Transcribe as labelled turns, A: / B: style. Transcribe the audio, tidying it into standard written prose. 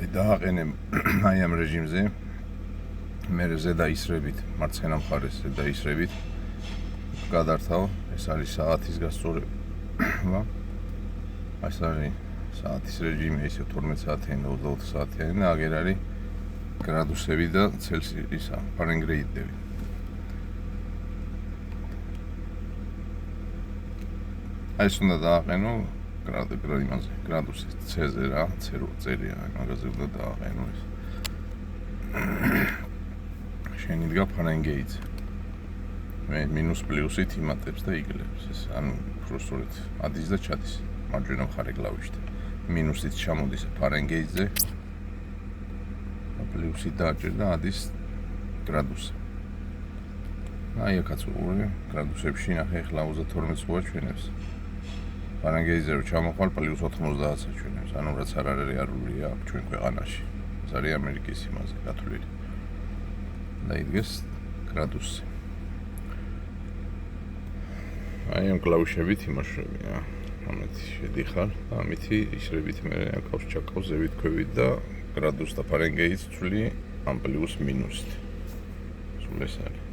A: დააყენე აი ამ რეჟიმზე მე ზედა ისრებით მარცხენა მხარეს ზედა ისრებით გადართავ ეს არის საათის გასწორება ეს არის საათის რეჟიმი ისე 12 საათიანი და 24 საათიანი და აგერ არის გრადუსები და ცელსიუსი ფარენგეიტები აი ეს უნდა დააყენო გრადუსის C-ზე რა, C-რო წერია, მაგაზე უნდა დააყენო ეს. შენ იდგა ფარენგეიტზე. მე მინუს პლუსით იმატებს და იგლებს ეს, ანუ უბრალოდ ადის და ჩადის მარჯვენა მხარე კლავიშით. მინუსით ჩამოდის ფარენგეიტზე. პლუსით დააჭერ და ადის გრადუსზე. აი აქაც უყურე, გრადუსებში ნახე ახლა 32 ზღვა ჩვენებს. ფარენგეიტზე რო ჩამოხვალ პლუს 90-ს ჩვენებს, ანუ რაც არ არის რეალურია ჩვენ ქვეყანაში. ეს არის ამერიკის იმაზე გათვლილი. და იდგეს გრადუსზე. აი ამ კლავიშებით იმაშრები რა. ამეთი შედიხარ, ამითი ისრებით მე აკავს ჩაკავს ზევით ქვევით და გრადუს და ფარენგეიტს ვცვლი ამ პლუს მინუსით. სულ ეს არის.